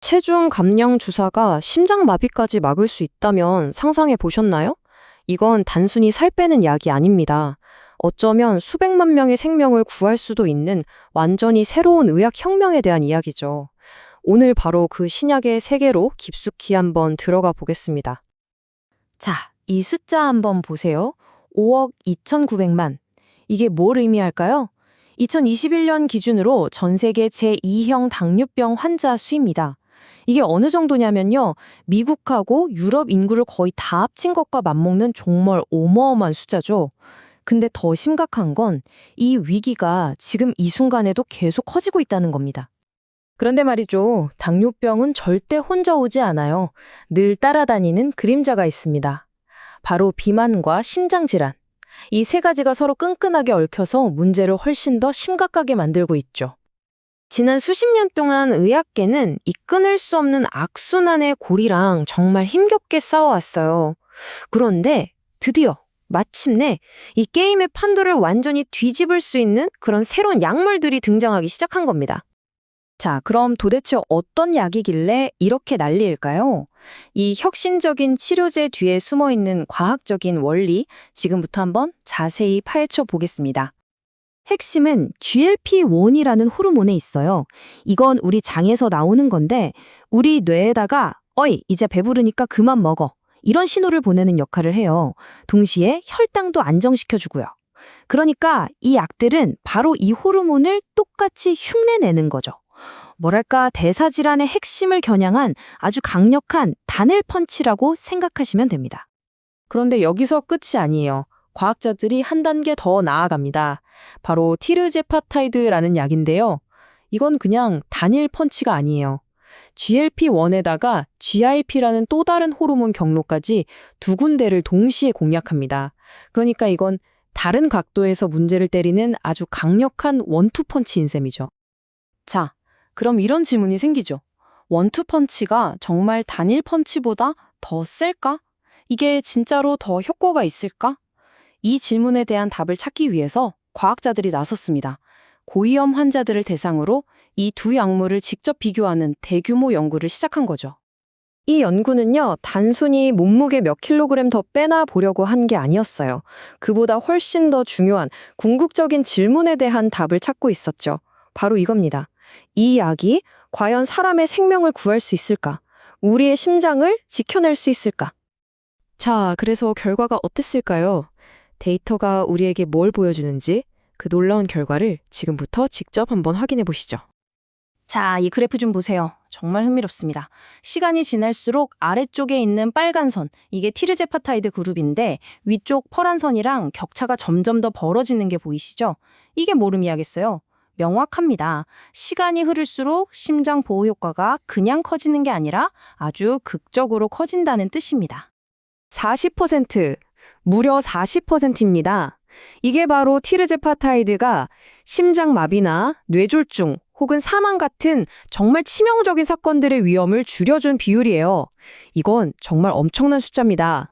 체중 감량 주사가 심장 마비까지 막을 수 있다면 상상해 보셨나요? 이건 단순히 살 빼는 약이 아닙니다. 어쩌면 수백만 명의 생명을 구할 수도 있는 완전히 새로운 의학 혁명에 대한 이야기죠. 오늘 바로 그 신약의 세계로 깊숙이 한번 들어가 보겠습니다. 자, 이 숫자 한번 보세요. 5억 2,900만. 이게 뭘 의미할까요? 2021년 기준으로 전 세계 제2형 당뇨병 환자 수입니다. 이게 어느 정도냐면요. 미국하고 유럽 인구를 거의 다 합친 것과 맞먹는 정말 어마어마한 숫자죠. 근데 더 심각한 건 이 위기가 지금 이 순간에도 계속 커지고 있다는 겁니다. 그런데 말이죠. 당뇨병은 절대 혼자 오지 않아요. 늘 따라다니는 그림자가 있습니다. 바로 비만과 심장질환. 이 세 가지가 서로 끈끈하게 얽혀서 문제를 훨씬 더 심각하게 만들고 있죠. 지난 수십 년 동안 의학계는 이 끊을 수 없는 악순환의 고리랑 정말 힘겹게 싸워왔어요. 그런데 드디어 마침내 이 게임의 판도를 완전히 뒤집을 수 있는 그런 새로운 약물들이 등장하기 시작한 겁니다. 자, 그럼 도대체 어떤 약이길래 이렇게 난리일까요? 이 혁신적인 치료제 뒤에 숨어있는 과학적인 원리, 지금부터 한번 자세히 파헤쳐 보겠습니다. 핵심은 GLP-1이라는 호르몬에 있어요. 이건 우리 장에서 나오는 건데 우리 뇌에다가 어이, 이제 배부르니까 그만 먹어. 이런 신호를 보내는 역할을 해요. 동시에 혈당도 안정시켜주고요. 그러니까 이 약들은 바로 이 호르몬을 똑같이 흉내내는 거죠. 뭐랄까 대사질환의 핵심을 겨냥한 아주 강력한 단일 펀치라고 생각하시면 됩니다. 그런데 여기서 끝이 아니에요. 과학자들이 한 단계 더 나아갑니다. 바로 티르제파타이드라는 약인데요. 이건 그냥 단일 펀치가 아니에요. GLP-1에다가 GIP라는 또 다른 호르몬 경로까지 두 군데를 동시에 공략합니다. 그러니까 이건 다른 각도에서 문제를 때리는 아주 강력한 원투펀치인 셈이죠. 자, 그럼 이런 질문이 생기죠. 원투펀치가 정말 단일 펀치보다 더 셀까? 이게 진짜로 더 효과가 있을까? 이 질문에 대한 답을 찾기 위해서 과학자들이 나섰습니다. 고위험 환자들을 대상으로 이 두 약물을 직접 비교하는 대규모 연구를 시작한 거죠. 이 연구는요, 단순히 몸무게 몇 킬로그램 더 빼나 보려고 한 게 아니었어요. 그보다 훨씬 더 중요한 궁극적인 질문에 대한 답을 찾고 있었죠. 바로 이겁니다. 이 약이 과연 사람의 생명을 구할 수 있을까? 우리의 심장을 지켜낼 수 있을까? 자, 그래서 결과가 어땠을까요? 데이터가 우리에게 뭘 보여주는지 그 놀라운 결과를 지금부터 직접 한번 확인해 보시죠. 자, 이 그래프 좀 보세요. 정말 흥미롭습니다. 시간이 지날수록 아래쪽에 있는 빨간 선, 이게 티르제파타이드 그룹인데 위쪽 퍼란 선이랑 격차가 점점 더 벌어지는 게 보이시죠? 이게 뭘 의미하겠어요? 명확합니다. 시간이 흐를수록 심장 보호 효과가 그냥 커지는 게 아니라 아주 극적으로 커진다는 뜻입니다. 40%, 무려 40%입니다. 이게 바로 티르제파타이드가 심장마비나 뇌졸중 혹은 사망 같은 정말 치명적인 사건들의 위험을 줄여준 비율이에요. 이건 정말 엄청난 숫자입니다.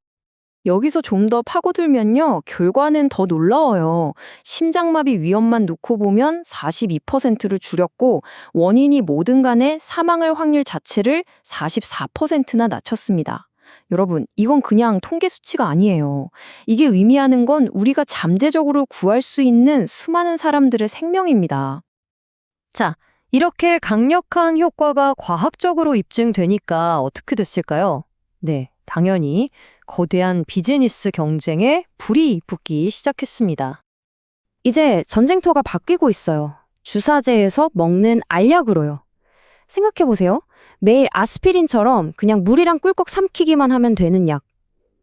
여기서 좀 더 파고들면요, 결과는 더 놀라워요. 심장마비 위험만 놓고 보면 42%를 줄였고 원인이 뭐든 간에 사망할 확률 자체를 44%나 낮췄습니다. 여러분, 이건 그냥 통계 수치가 아니에요. 이게 의미하는 건 우리가 잠재적으로 구할 수 있는 수많은 사람들의 생명입니다. 자, 이렇게 강력한 효과가 과학적으로 입증되니까 어떻게 됐을까요? 네, 당연히 거대한 비즈니스 경쟁에 불이 붙기 시작했습니다. 이제 전쟁터가 바뀌고 있어요. 주사제에서 먹는 알약으로요. 생각해보세요. 매일 아스피린처럼 그냥 물이랑 꿀꺽 삼키기만 하면 되는 약.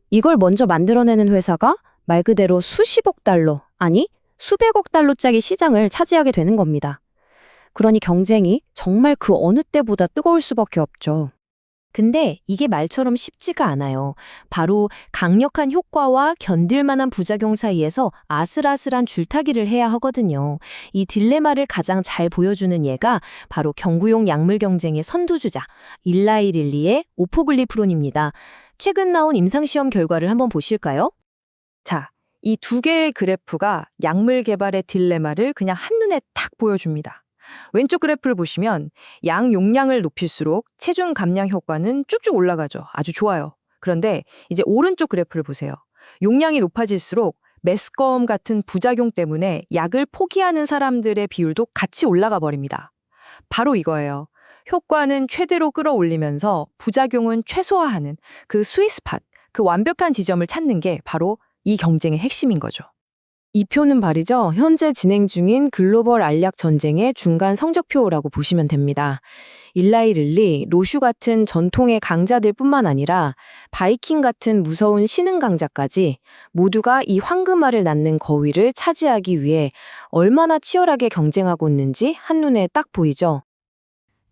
이걸 먼저 만들어내는 회사가 말 그대로 수십억 달러, 아니 수백억 달러짜리 시장을 차지하게 되는 겁니다. 그러니 경쟁이 정말 그 어느 때보다 뜨거울 수밖에 없죠. 근데 이게 말처럼 쉽지가 않아요. 바로 강력한 효과와 견딜만한 부작용 사이에서 아슬아슬한 줄타기를 해야 하거든요. 이 딜레마를 가장 잘 보여주는 예가 바로 경구용 약물 경쟁의 선두주자 일라이릴리의 오포글리프론입니다. 최근 나온 임상시험 결과를 한번 보실까요? 자, 이 두 개의 그래프가 약물 개발의 딜레마를 그냥 한눈에 딱 보여줍니다. 왼쪽 그래프를 보시면 양 용량을 높일수록 체중 감량 효과는 쭉쭉 올라가죠. 아주 좋아요. 그런데 이제 오른쪽 그래프를 보세요. 용량이 높아질수록 메스꺼움 같은 부작용 때문에 약을 포기하는 사람들의 비율도 같이 올라가 버립니다. 바로 이거예요. 효과는 최대로 끌어올리면서 부작용은 최소화하는 그 스위스팟, 그 완벽한 지점을 찾는 게 바로 이 경쟁의 핵심인 거죠. 이 표는 말이죠. 현재 진행 중인 글로벌 알약 전쟁의 중간 성적표라고 보시면 됩니다. 일라이 릴리, 로슈 같은 전통의 강자들 뿐만 아니라 바이킹 같은 무서운 신흥 강자까지 모두가 이 황금알을 낳는 거위를 차지하기 위해 얼마나 치열하게 경쟁하고 있는지 한눈에 딱 보이죠.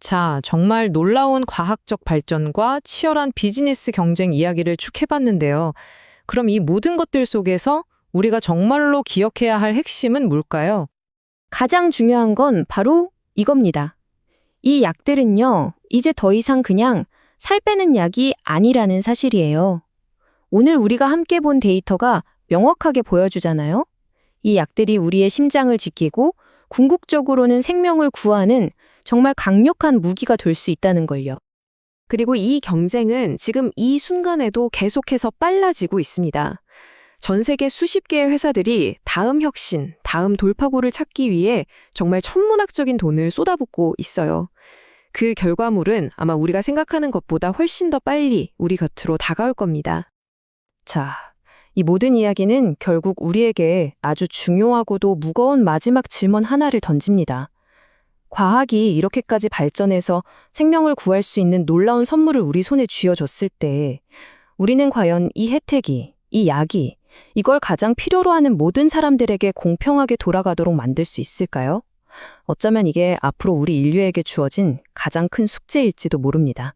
자, 정말 놀라운 과학적 발전과 치열한 비즈니스 경쟁 이야기를 쭉 해봤는데요. 그럼 이 모든 것들 속에서 우리가 정말로 기억해야 할 핵심은 뭘까요? 가장 중요한 건 바로 이겁니다. 이 약들은요, 이제 더 이상 그냥 살 빼는 약이 아니라는 사실이에요. 오늘 우리가 함께 본 데이터가 명확하게 보여주잖아요. 이 약들이 우리의 심장을 지키고 궁극적으로는 생명을 구하는 정말 강력한 무기가 될 수 있다는 걸요. 그리고 이 경쟁은 지금 이 순간에도 계속해서 빨라지고 있습니다. 전 세계 수십 개의 회사들이 다음 혁신, 다음 돌파구를 찾기 위해 정말 천문학적인 돈을 쏟아붓고 있어요. 그 결과물은 아마 우리가 생각하는 것보다 훨씬 더 빨리 우리 곁으로 다가올 겁니다. 자, 이 모든 이야기는 결국 우리에게 아주 중요하고도 무거운 마지막 질문 하나를 던집니다. 과학이 이렇게까지 발전해서 생명을 구할 수 있는 놀라운 선물을 우리 손에 쥐어줬을 때 우리는 과연 이 혜택이, 이 약이 이걸 가장 필요로 하는 모든 사람들에게 공평하게 돌아가도록 만들 수 있을까요? 어쩌면 이게 앞으로 우리 인류에게 주어진 가장 큰 숙제일지도 모릅니다.